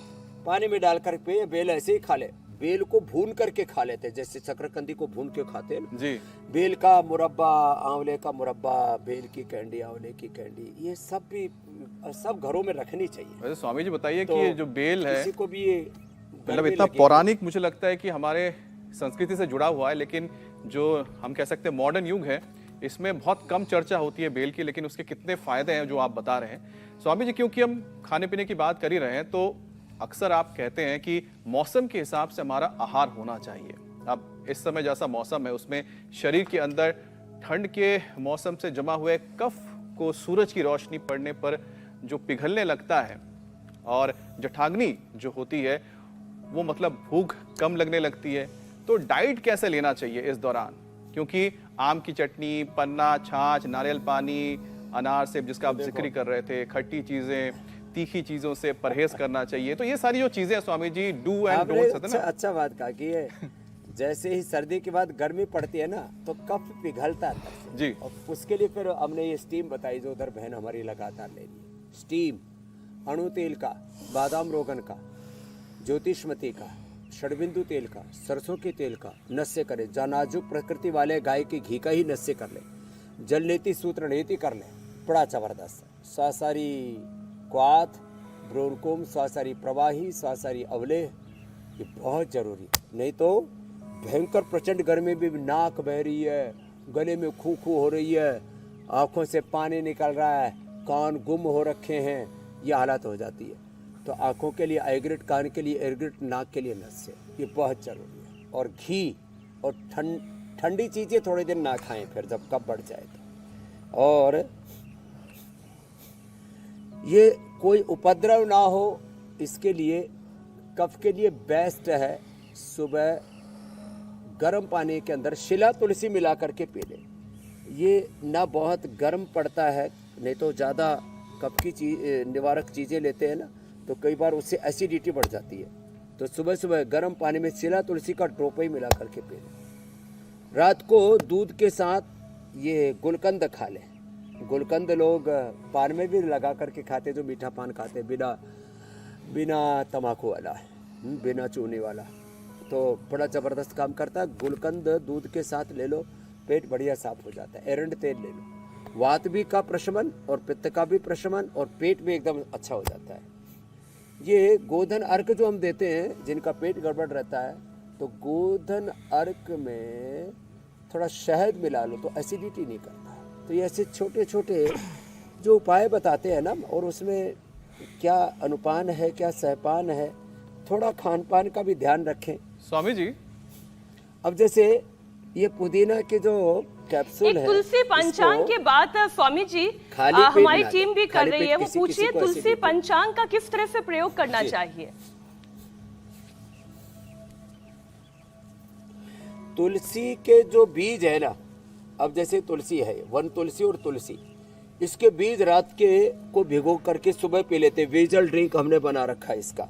पानी में डाल कर पे बेल ऐसे ही खा ले। बेल को भून करके खा लेते हैं, जैसे शकरकंदी को भून के खाते हैं जी। बेल का मुरब्बा, आंवले का मुरब्बा, बेल की कैंडी, आंवले की कैंडी, ये सब भी सब घरों में रखनी चाहिए। वैसे स्वामी जी बताइए तो कि ये जो बेल है, किसी को भी ये मतलब इतना पौराणिक मुझे लगता है कि हमारे संस्कृति से जुड़ा हुआ है, लेकिन जो हम कह सकते हैं मॉडर्न युग है, इसमें बहुत कम चर्चा होती है बेल की, लेकिन उसके कितने फायदे हैं जो आप बता रहे हैं स्वामी जी। क्योंकि हम खाने पीने की बात कर ही रहे हैं, तो अक्सर आप कहते हैं कि मौसम के हिसाब से हमारा आहार होना चाहिए। अब इस समय जैसा मौसम है, उसमें शरीर के अंदर ठंड के मौसम से जमा हुए कफ को सूरज की रोशनी पड़ने पर जो पिघलने लगता है, और जठाग्नि जो होती है वो मतलब भूख कम लगने लगती है। तो डाइट कैसे लेना चाहिए इस दौरान, क्योंकि आम की चटनी, पन्ना, छाछ, नारियल पानी, अनार सेब जिसका आप जिक्र कर रहे थे, खट्टी चीजें, तीखी चीजों से परहेज करना चाहिए। तो ये सारी जो चीजें Swami ji do and don'ts है ना। अच्छा बात कहा कि ये जैसे ही सर्दी के बाद गर्मी पड़ती है ना, तो कफ पिघलता है अंदर से। जी। और उसके लिए फिर हमने ये स्टीम बताई, जो उधर बहन हमारी लगातार ले रही है। स्टीम अणु तेल का, बादाम रोगन का, ज्योतिषमती का, षडबिंदु तेल का, सरसों के तेल का नस्य करें। नाजुक प्रकृति वाले गाय के घी का ही नस्य कर ले। जल नीति सूत्र नीति कर ले, बड़ा जबरदस्त। स्वासारी क्वाथ, ब्रोनकोम, स्वासारी प्रवाही, स्वासारी अवलेह, ये बहुत जरूरी। नहीं तो भयंकर प्रचंड गर्मी में भी नाक बह रही है, गले में खू खू हो रही है, आंखों से पानी निकल रहा है, कान गुम हो रखे हैं, ये हालत हो जाती है। तो आंखों के लिए आईग्रिट, कान के लिए एयरग्रिट, नाक के लिए नस्य, ये बहुत जरूरी है। और घी और ठंडी चीज़ें थोड़े दिन ना खाएं, फिर जब कफ बढ़ जाए तो। और ये कोई उपद्रव ना हो, इसके लिए कफ के लिए बेस्ट है सुबह गर्म पानी के अंदर शिला तुलसी मिला करके पी लें। ये ना बहुत गर्म पड़ता है, नहीं तो ज़्यादा कफ की निवारक चीज़ें लेते हैं ना तो कई बार उससे एसिडिटी बढ़ जाती है। तो सुबह सुबह गर्म पानी में शिला तुलसी का ड्रॉप ही मिला करके पी लें। रात को दूध के साथ ये गुलकंद खा लें। गुलकंद लोग पान में भी लगा करके खाते हैं, जो मीठा पान खाते हैं बिना तम्बाकू वाला, बिना चूने वाला, तो बड़ा ज़बरदस्त काम करता है। गुलकंद दूध के साथ ले लो, पेट बढ़िया साफ हो जाता है। एरंड तेल ले लो, वात भी का प्रशमन और पित्त का भी प्रशमन और पेट भी एकदम अच्छा हो जाता है। ये गोधन अर्क जो हम देते हैं जिनका पेट गड़बड़ रहता है, तो गोधन अर्क में थोड़ा शहद मिला लो तो एसिडिटी नहीं करता है। तो ये ऐसे छोटे छोटे जो उपाय बताते हैं ना, और उसमें क्या अनुपान है क्या सहपान है, थोड़ा खान पान का भी ध्यान रखें। स्वामी जी, अब जैसे ये पुदीना के जो कैप्सूल है, तुलसी पंचांग के बाद स्वामी जी खाली पेट हमारी ना टीम लें। भी कर खाली रही पेट है, वो किसी पूछिए को तुलसी एसिडिटी पंचांग का किस तरह से प्रयोग करना चाहिए। तुलसी के जो बीज है ना, अब जैसे तुलसी है, वन तुलसी और तुलसी, इसके बीज रात के को भिगो करके सुबह पी लेते। वेजल ड्रिंक हमने बना रखा है इसका,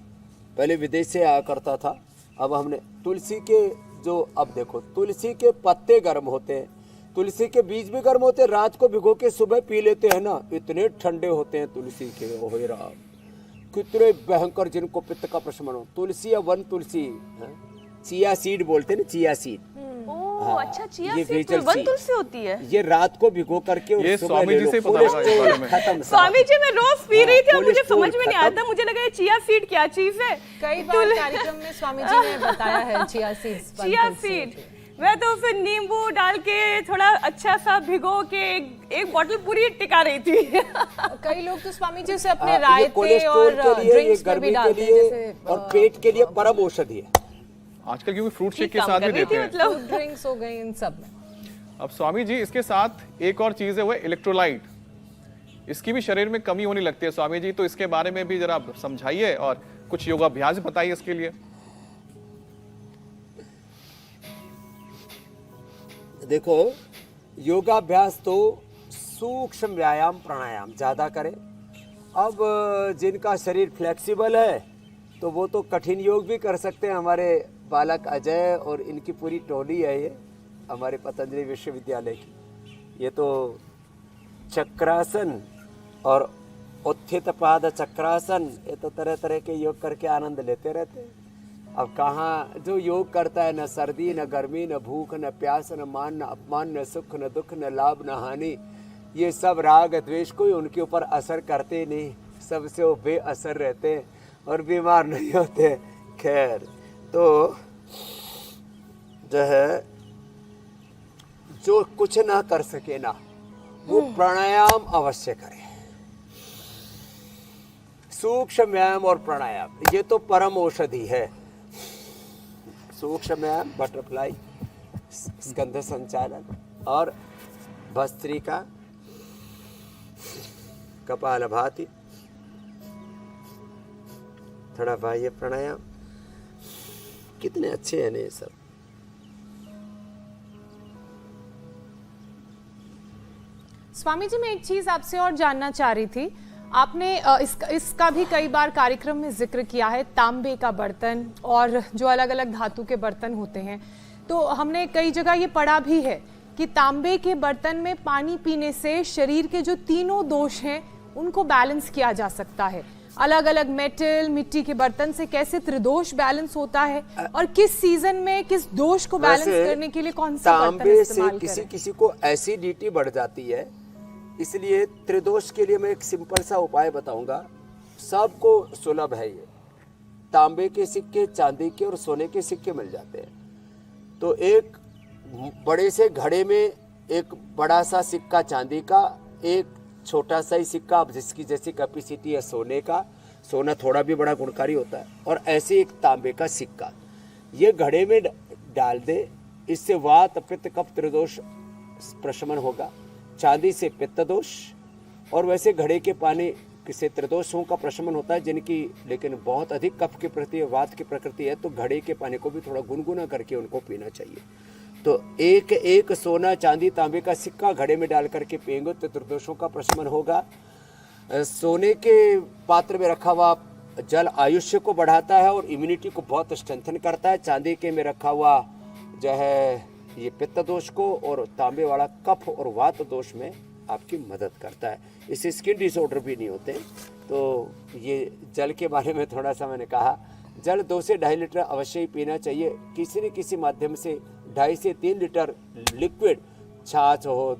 पहले विदेश से आया करता था, अब हमने तुलसी के जो, अब देखो तुलसी के पत्ते गर्म होते हैं, तुलसी के बीज भी गर्म होते हैं, रात को भिगो के सुबह पी लेते हैं ना, इतने ठंडे होते हैं तुलसी के। ओहे राम, कितने भयंकर, जिनको पित्त का प्रशमन हो। तुलसी या वन तुलसी, चिया सीड बोलते हैं ना, चिया सीड। ओह अच्छा, चिया ये सीड वेजल वन सीड। तुलसी होती है। ये रात को भिगो करके और ये सुबह स्वामी ले जी लो, से पता कोलेस्ट्रॉल लगा इस बारे में। खत्म सारा। स्वामी जी मैं रोज पी रही थी और मुझे कोलेस्ट्रॉल समझ में नहीं आया खत्म। था, मुझे लगा ये चिया सीड क्या चीज है। कई बार कार्यक्रम में स्वामी जी ने बताया है चिया सीड्स। चिया सीड, मैं तो उसमें नींबू डाल के थोड़ा अच्छा सा भिगो के एक बोतल पूरी टिका रही थी। कई लोग तो स्वामी जी उसे अपने ये रायते कोलेस्ट्रॉल और के लिए, ये ड्रिंक्स में गर्मी भी के डालते हैं, लिए जैसे और पेट के लिए परम औषधि है। आजकल क्योंकि फ्रूट शेक के काम साथ कर भी रही देते थी हैं। मतलब। ड्रिंक्स हो गई इन सब में। अब स्वामी जी, इसके साथ एक और चीज है, वो इलेक्ट्रोलाइट, इसकी भी शरीर में कमी होने लगती है स्वामी जी, तो इसके बारे में भी जरा समझाइए और कुछ योगाभ्यास बताइए इसके लिए। देखो, योगाभ्यास तो सूक्ष्म व्यायाम प्राणायाम ज़्यादा करें। अब जिनका शरीर फ्लेक्सिबल है तो वो तो कठिन योग भी कर सकते हैं। हमारे बालक अजय और इनकी पूरी टोली है, ये हमारे पतंजलि विश्वविद्यालय की। ये तो चक्रासन और उत्थित पाद चक्रासन, ये तो तरह तरह के योग करके आनंद लेते रहते हैं। अब कहाँ जो योग करता है, न सर्दी न गर्मी न भूख न प्यास न मान न अपमान न सुख न दुख न लाभ न हानि, ये सब राग द्वेष कोई उनके ऊपर असर करते नहीं, सबसे वो बेअसर रहते हैं और बीमार नहीं होते। खैर, तो जो है, जो कुछ ना कर सके ना, वो प्राणायाम अवश्य करें। सूक्ष्म व्यायाम और प्राणायाम, ये तो परम औषधि है। सूक्ष्म व्यायाम, बटरफ्लाई, स्कंध संचालन और भस्त्रिका, कपालभाति, थोड़ा बाह्य प्राणायाम, कितने अच्छे हैं ये सब। स्वामी जी, मैं एक चीज आपसे और जानना चाह रही थी। आपने इसका भी कई बार कार्यक्रम में जिक्र किया है, तांबे का बर्तन और जो अलग अलग धातु के बर्तन होते हैं। तो हमने कई जगह ये पढ़ा भी है कि तांबे के बर्तन में पानी पीने से शरीर के जो तीनों दोष हैं उनको बैलेंस किया जा सकता है। अलग अलग मेटल, मिट्टी के बर्तन से कैसे त्रिदोष बैलेंस होता है और किस सीजन में किस दोष को बैलेंस करने के लिए कौन सा बर्तन तांबे इस्तेमाल से करें? किसी को एसिडिटी बढ़ जाती है, इसलिए त्रिदोष के लिए मैं एक सिंपल सा उपाय बताऊंगा, सबको सुलभ है ये। तांबे के सिक्के, चांदी के और सोने के सिक्के मिल जाते हैं। तो एक बड़े से घड़े में एक बड़ा सा सिक्का चांदी का, एक छोटा सा ही सिक्का, अब जिसकी जैसी कैपेसिटी है सोने का, सोना थोड़ा भी बड़ा गुणकारी होता है, और ऐसे एक तांबे का सिक्का, ये घड़े में डाल दे। इससे वात पित्त कफ त्रिदोष प्रशमन होगा। चांदी से पित्त दोष, और वैसे घड़े के पानी से त्रिदोषों का प्रशमन होता है जिनकी लेकिन बहुत अधिक कफ के प्रति वात की प्रकृति है, तो घड़े के पानी को भी थोड़ा गुनगुना करके उनको पीना चाहिए। तो एक एक सोना चांदी तांबे का सिक्का घड़े में डाल करके पिएंगे तो त्रिदोषों का प्रशमन होगा। सोने के पात्र में रखा हुआ जल आयुष्य को बढ़ाता है और इम्यूनिटी को बहुत स्ट्रेंथन करता है। चांदी के में रखा हुआ जो है ये पित्त दोष को, और तांबे वाला कफ और वात दोष में आपकी मदद करता है। इससे स्किन डिसऑर्डर भी नहीं होते। तो ये जल के बारे में थोड़ा सा मैंने कहा। जल 2 से 2.5 लीटर अवश्य ही पीना चाहिए। किसी न किसी माध्यम से 2.5 से 3 लीटर लिक्विड, छाछ हो,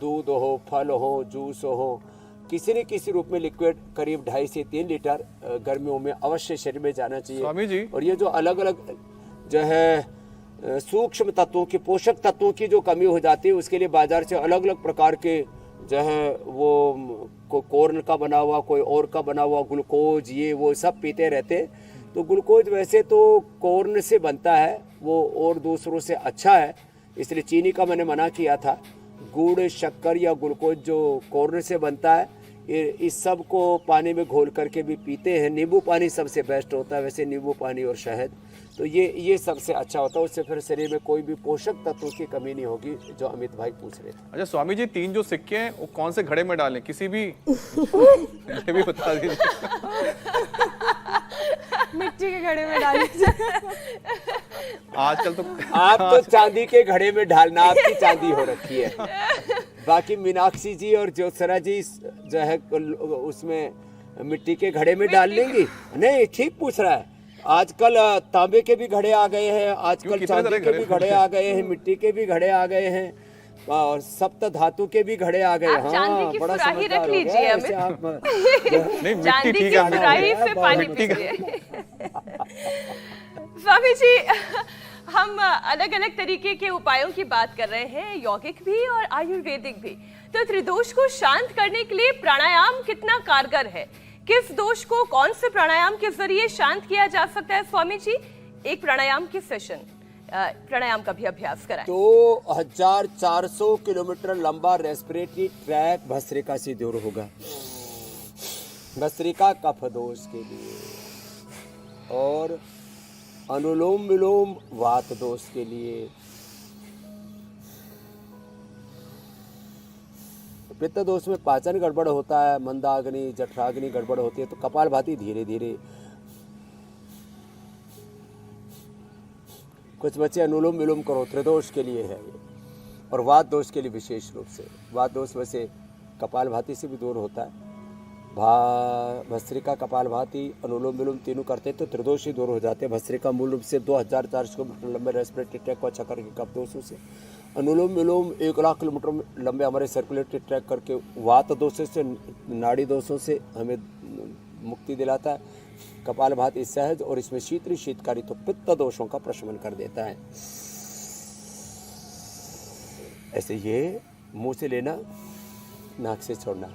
दूध हो, फल हो, जूस हो, किसी न किसी रूप में लिक्विड करीब 2.5 से 3 लीटर गर्मियों में अवश्य शरीर में जाना चाहिए। स्वामी जी, और ये जो अलग अलग जो है सूक्ष्म तत्वों की, पोषक तत्वों की जो कमी हो जाती है, उसके लिए बाजार से अलग अलग प्रकार के जो है वो कोर्न का बना हुआ, कोई और का बना हुआ ग्लूकोज, ये वो सब पीते रहते। तो ग्लूकोज वैसे तो कोर्न से बनता है, वो और दूसरों से अच्छा है, इसलिए चीनी का मैंने मना किया था। गुड़, शक्कर या ग्लूकोज जो कोर्न से बनता है, इस सब को पानी में घोल करके भी पीते हैं। नींबू पानी सबसे बेस्ट होता है वैसे, नींबू पानी और शहद, तो ये सबसे अच्छा होता है। उससे फिर शरीर में कोई भी पोषक तत्वों की कमी नहीं होगी, जो अमित भाई पूछ रहे थे। अच्छा स्वामी जी, 3 जो सिक्के हैं वो कौन से घड़े में डालें? किसी भी ये भी बता दीजिए। मिट्टी के घड़े में डालिए। आजकल तो आप तो चांदी के घड़े में डालना, आपकी चांदी हो रखी है। बाकी मीनाक्षी जी और ज्योत्सना जी जो है उसमें मिट्टी के घड़े में डाल लेंगी। नहीं, ठीक पूछ रहा है। आजकल तांबे के भी घड़े आ गए हैं, आजकल चांदी के भी घड़े आ गए हैं, मिट्टी के भी घड़े आ गए हैं, और सप्त धातु के भी भी घड़े आ गए। हाँ, बड़ा समझदार हो गए ऐसे आप। नहीं, मिट्टी ठीक है, सुराही से पानी पीजिए। स्वामी जी, हम अलग अलग तरीके के उपायों की बात कर रहे हैं, यौगिक भी और आयुर्वेदिक भी। तो त्रिदोष को शांत करने के लिए प्राणायाम कितना कारगर है? किस दोष को कौन से प्राणायाम के जरिए शांत किया जा सकता है? स्वामी जी, एक प्राणायाम की सेशन, प्राणायाम का भी अभ्यास कराएं। 2400 किलोमीटर लंबा रेस्पिरेटरी ट्रैक भस्त्रिका से दूर होगा। भस्त्रिका कफ दोष के लिए, और अनुलोम विलोम वात दोष के लिए, पित्त दोष में पाचन गड़बड़ होता है, मंदाग्नि जठराग्नि गड़बड़ होती है, तो कपालभाति धीरे धीरे। कुछ बच्चे अनुलोम विलोम करो, त्रिदोष के लिए है ये, और वात दोष के लिए विशेष रूप से। वात दोष वैसे कपालभाति से भी दूर होता है। भस्त्रिका, कपालभाति, अनुलोम विलोम तीनों करते तो त्रिदोष ही दूर हो जाते हैं। भस्त्रिका मूल रूप से 2400 किलोमीटर लंबे रेस्पिरेटरी ट्रैक को अच्छा करके कफ दोषों से, अनुलोम विलोम 1 लाख किलोमीटर लंबे हमारे सर्कुलेटरी ट्रैक करके वात दोषों से, नाड़ी दोषों से हमें मुक्ति दिलाता है। कपालभाति सहज, और इसमें शीतकारी तो पित्त दोषों का प्रशमन कर देता है। ऐसे ये मुंह से लेना, नाक से छोड़ना,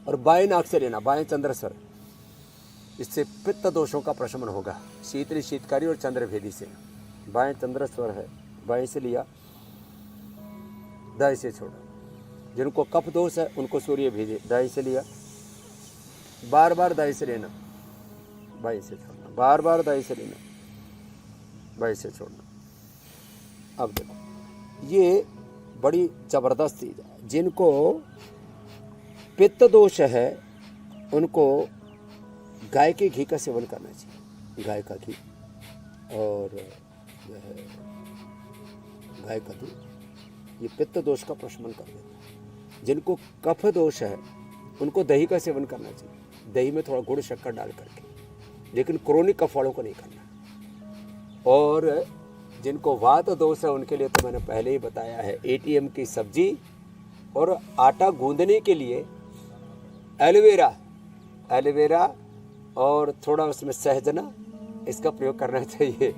और बाएं नाक से लेना, बाएं चंद्रस्वर, इससे पित्त दोषों का प्रशमन होगा। शीतकारी और चंद्रभेदी से। बाएं चंद्रस्वर है, बाएं से लिया, दाएं से छोड़ा। जिनको कफ दोष है उनको सूर्य भेजे, दाएं से लिया, बार बार दाएं से लेना, बाएं से छोड़ना, बार बार दाएं से लेना, बाएं से छोड़ना। अब देखो, ये बड़ी जबरदस्त चीज है। जिनको पित्त दोष है उनको गाय के घी का सेवन करना चाहिए। गाय का घी और गाय का दूध, ये पित्त दोष का प्रशमन कर देता है। जिनको कफ दोष है उनको दही का सेवन करना चाहिए, दही में थोड़ा गुड़ शक्कर डाल करके, लेकिन क्रोनिक कफ वालों को नहीं करना। और जिनको वात दोष है उनके लिए तो मैंने पहले ही बताया है, एटीएम की सब्जी और आटा गूंदने के लिए एलोवेरा और थोड़ा उसमें सहजना, इसका प्रयोग करना चाहिए।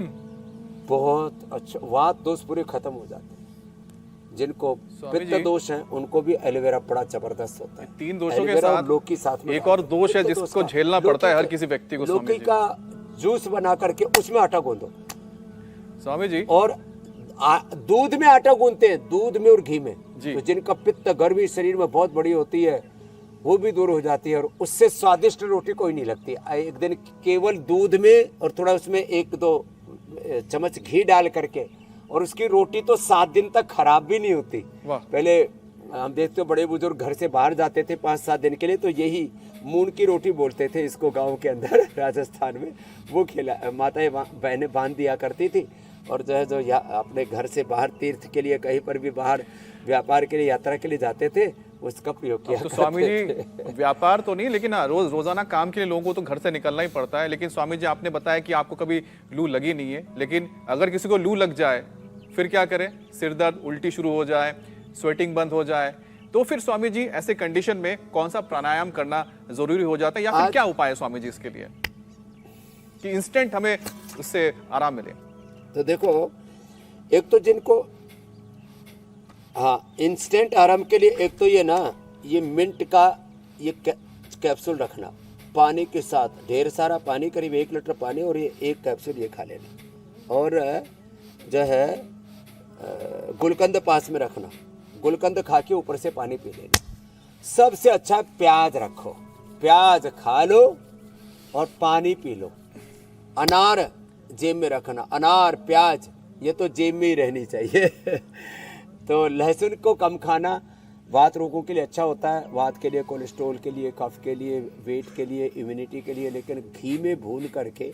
बहुत अच्छा, वात दोष पूरे खत्म हो जाते हैं। जिनको पित्त दोष है उनको भी एलोवेरा बड़ा जबरदस्त होता है। 3 दोषों के साथ लौकी साथ में एक और दोष है जिसको झेलने पड़ता है हर किसी व्यक्ति को। लौकी का जूस बना करके उसमें आटा गूंदो, स्वामी जी। और दूध में आटा गूंथते हैं, दूध में और घी में। जी। तो जिनका पित्त गर्मी शरीर में बहुत बड़ी होती है वो भी दूर हो जाती है, और उससे स्वादिष्ट रोटी कोई नहीं लगती। एक दिन केवल दूध में और थोड़ा उसमें 1-2 चम्मच घी डाल करके, और उसकी रोटी तो 7 दिन तक खराब भी नहीं होती। वाह। पहले हम देखते हो बड़े बुजुर्ग घर से बाहर जाते थे 5-7 दिन के लिए, तो यही मून की रोटी बोलते थे इसको गांव के अंदर राजस्थान में, वो खिला माताएं बहनें बांध दिया करती थी। और जो है जो अपने घर से बाहर तीर्थ के लिए कहीं पर भी बाहर व्यापार के लिए यात्रा के लिए जाते थे उसका प्रयोग किया तो स्वामी जी व्यापार तो नहीं, लेकिन हाँ रोजाना काम के लिए लोगों को तो घर से निकलना ही पड़ता है। लेकिन स्वामी जी आपने बताया कि आपको कभी लू लगी नहीं है, लेकिन अगर किसी को लू लग जाए फिर क्या करें? सिर दर्द, उल्टी शुरू हो जाए, स्वेटिंग बंद हो जाए, तो फिर स्वामी जी ऐसे कंडीशन में कौन सा प्राणायाम करना जरूरी हो जाता है, या फिर क्या उपाय है स्वामी जी इसके लिए कि इंस्टेंट हमें उससे आराम मिले? तो देखो, एक तो जिनको इंस्टेंट आराम के लिए एक तो ये ना, ये मिंट का ये कैप्सूल रखना पानी के साथ, ढेर सारा पानी, करीब 1 लीटर पानी, और ये 1 कैप्सूल ये खा लेना। और जो है गुलकंद पास में रखना, गुलकंद खा के ऊपर से पानी पी लेना। सबसे अच्छा प्याज रखो, प्याज खा लो और पानी पी लो। अनार जेब में रखना, अनार प्याज ये तो जेब में ही रहनी चाहिए। तो लहसुन को कम खाना वात रोगों के लिए अच्छा होता है, वात के लिए, कोलेस्ट्रॉल के लिए, कफ के लिए, वेट के लिए, इम्यूनिटी के लिए। लेकिन घी में भून करके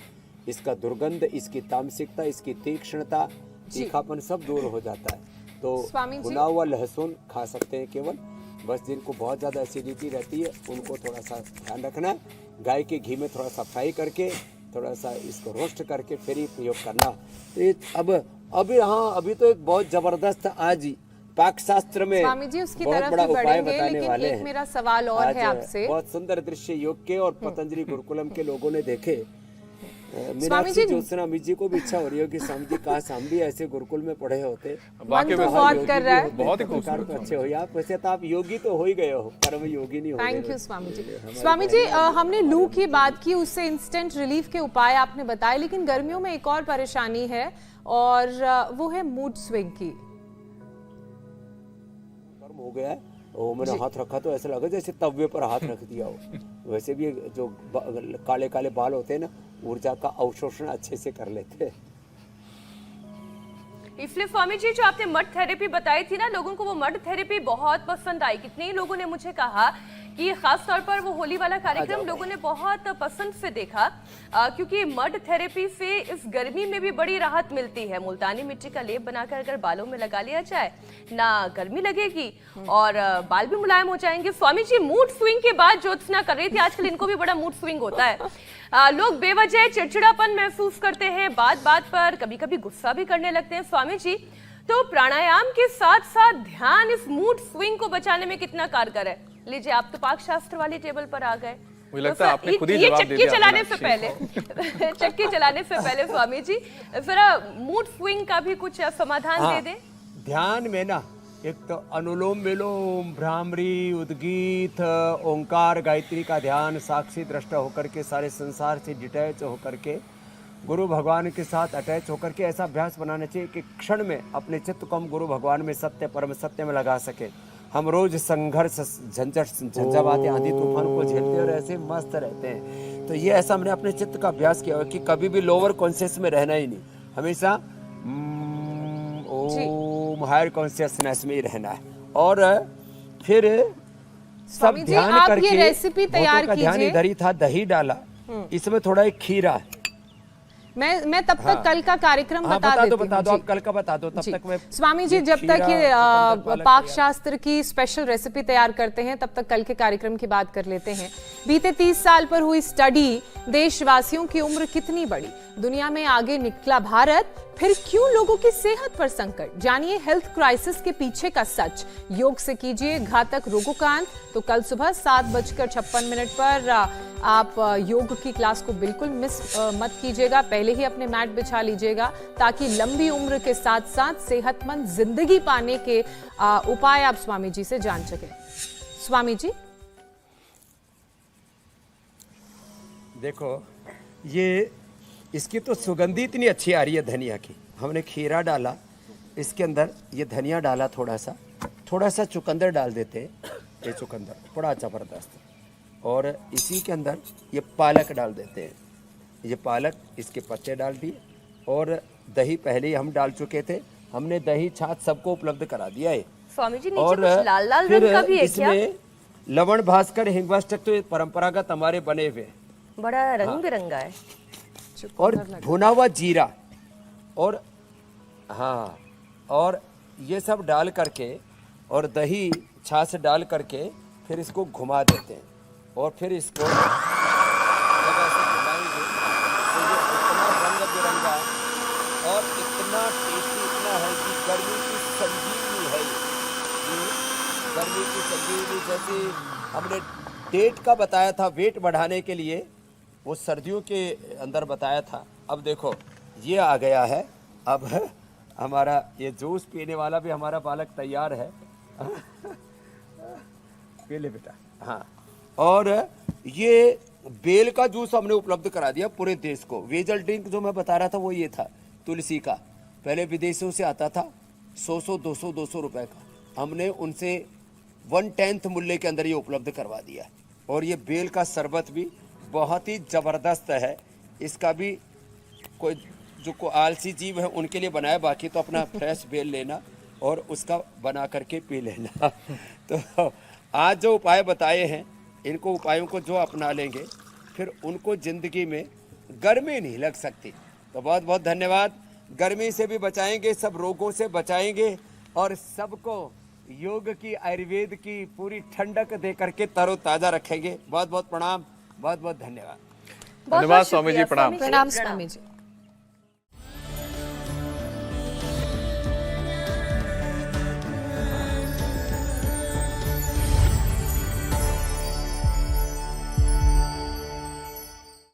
इसका दुर्गंध, इसकी तामसिकता, इसकी तीक्ष्णता, तीखापन सब दूर हो जाता है। तो भुना हुआ लहसुन खा सकते हैं केवल, बस जिनको बहुत ज़्यादा एसिडिटी रहती है उनको थोड़ा सा ध्यान रखना है। गाय के घी में थोड़ा सा फ्राई करके, थोड़ा सा इसको रोस्ट करके फिर ही प्रयोग करना। तो ये अभी तो एक बहुत जबरदस्त आज पाक शास्त्र में स्वामी जी उसकी बहुत तरफ बड़ा भी उपाय बढ़ेंगे, बताने लेकिन वाले एक हैं। मेरा सवाल और आज है आपसे। बहुत सुंदर दृश्य योग के और पतंजलि गुरुकुलम के लोगों ने देखे। स्वामी मीनाक्षी जी, ज्योत्सना अमित जी को भी इच्छा हो रही हो कि स्वामी जी काश हम भी ऐसे गुरुकुल में पढ़े होते। वाकई में बहुत कर रहा है। बहुत ही खूबसूरत खूबसूरत। अच्छे हो आप, वैसे तो आप योगी तो हो ही गए हो, परम योगी नहीं हो थैंक गए। यू स्वामी जी। स्वामी जी हमने लू की बात की, उससे इंस्टेंट रिलीफ के उपाय आपने बताए, लेकिन गर्मियों में एक और परेशानी है और वो है मूड स्विंग की। गर्म हो गया है, वो मैंने हाथ रखा तो ऐसा लगा जैसे तवे पर हाथ रख दिया हो। वैसे भी जो काले काले बाल होते हैं ना, ऊर्जा का अवशोषण अच्छे से कर लेते हैं। इसलिए स्वामी जी जो आपने मड थेरेपी बताई थी ना, लोगों को वो मड थेरेपी बहुत पसंद आई। कितने ही लोगों ने मुझे कहा कि खास तौर पर वो होली वाला कार्यक्रम लोगों ने बहुत पसंद से देखा, क्योंकि मड थेरेपी से इस गर्मी में भी बड़ी राहत मिलती है। मुल्तानी मिट्टी का लेप बनाकर अगर बालों में लगा लिया जाए ना, गर्मी लगेगी और बाल भी मुलायम हो जाएंगे। स्वामी जी मूड स्विंग के बाद ज्योत्सना कर रही थी, आजकल इनको भी बड़ा मूड स्विंग होता है। लोग बेवजह चिड़चिड़ापन महसूस करते हैं, बात बात पर कभी कभी गुस्सा भी करने लगते हैं। स्वामी जी तो प्राणायाम के साथ साथ ध्यान इस मूड स्विंग को बचाने में कितना कारगर है? लीजिए, आप तो पाक शास्त्र वाली टेबल पर आ गए। मुझे लगता है आपने खुद ही ये जवाब दे चक्की दिया चलाने से पहले चक्की चलाने से पहले स्वामी जी जरा मूड स्विंग का भी कुछ समाधान दे दें। ध्यान में ना, एक तो अनुलोम विलोम, भ्रामरी, उद्गीत, ओंकार, गायत्री का ध्यान, साक्षी दृष्टा होकर के सारे संसार से डिटैच होकर के गुरु भगवान के साथ अटैच होकर के ऐसा अभ्यास बनाना चाहिए कि क्षण में अपने चित्त को हम गुरु भगवान में, सत्य परम सत्य में लगा सके। हम रोज संघर्ष, झंझावाते, आंधी तूफान को झेलते और ऐसे मस्त रहते हैं। तो ये ऐसा हमने अपने चित्त का अभ्यास किया है कि कभी भी लोअर कॉन्शियस में रहना ही नहीं, हमेशा ओम हायर कॉन्शियसनेस में ही रहना है। और फिर सब स्वामी जी, ध्यान आप करके, ये रेसिपी तैयार का ध्यान कीजिए। इधर ही था, दही डाला, इसमें थोड़ा एक खीरा। मैं तब तक कल का कार्यक्रम बता देती हूँ। बता दो आप कल का बता दो, तब तक मैं स्वामी जी जब तक ये पाक शास्त्र की स्पेशल रेसिपी तैयार करते हैं, तब तक कल के कार्यक्रम की बात कर लेते हैं। बीते 30 साल पर हुई स्टडी, देशवासियों की उम्र कितनी बढ़ी, दुनिया में आगे निकला भारत, फिर क्यों लोगों की सेहत पर संकट, जानिए हेल्थ क्राइसिस के पीछे का सच। योग से कीजिए घातक रोगों का अंत। तो कल सुबह 7:56 पर आप योग की क्लास को बिल्कुल मिस मत कीजिएगा। पहले ही अपने मैट बिछा लीजिएगा ताकि लंबी उम्र के साथ साथ सेहतमंद जिंदगी पाने के उपाय आप स्वामी जी से जान सकें। स्वामी जी देखो, ये इसकी तो सुगंधी इतनी अच्छी आ रही है धनिया की, हमने खीरा डाला, इसके अंदर ये धनिया डाला, थोड़ा सा चुकंदर डाल देते हैं, ये चुकंदर बड़ा ज़बरदस्त, और इसी के अंदर ये पालक डाल देते हैं, ये पालक, इसके पत्ते डाल दिए, और दही पहले ही हम डाल चुके थे, हमने दही छाछ सबको उपलब्ध करा दिया है। स्वामी जी नीचे और कुछ लाल लाल फिर रंग का भी है क्या? इसमें लवण भास्कर हिंगवाष्टक तो ये परंपरागत हमारे बने हुए हैं, बड़ा रंग बिरंगा है। और भुना हुआ जीरा, और हाँ, और ये सब डाल करके और दही छाछ डाल करके फिर इसको घुमा देते हैं, और फिर इसको जब ऐसे घुमाएंगे तो ये इतना रंग बिरंगा और इतना टेस्टी, इतना हेल्दी, गर्मी की संजीवनी है ये गर्मी की संजीवनी। जैसे हमने डेट का बताया था वेट बढ़ाने के लिए, वो सर्दियों के अंदर बताया था। अब देखो ये आ गया है, अब हमारा ये जूस पीने वाला भी हमारा बालक तैयार है। पी ले बेटा। हाँ, और ये बेल का जूस हमने उपलब्ध करा दिया पूरे देश को। वेजल ड्रिंक जो मैं बता रहा था वो ये था, तुलसी का, पहले विदेशों से आता था 100 200 रुपए का, हमने उनसे 1/10 मूल्य के अंदर ये उपलब्ध करवा दिया। और ये बेल का शरबत भी बहुत ही जबरदस्त है, इसका भी को आलसी जीव है उनके लिए बनाया, बाकी तो अपना फ्रेश बेल लेना और उसका बना करके पी लेना। तो आज जो उपाय बताए हैं, इनको उपायों को जो अपना लेंगे फिर उनको जिंदगी में गर्मी नहीं लग सकती। तो बहुत बहुत धन्यवाद। गर्मी से भी बचाएंगे, सब रोगों से बचाएंगे, और सबको योग की, आयुर्वेद की पूरी ठंडक दे करके तरोताजा रखेंगे। बहुत बहुत प्रणाम, बहुत बहुत धन्यवाद। धन्यवाद स्वामी जी, प्रणाम। प्रणाम स्वामी जी।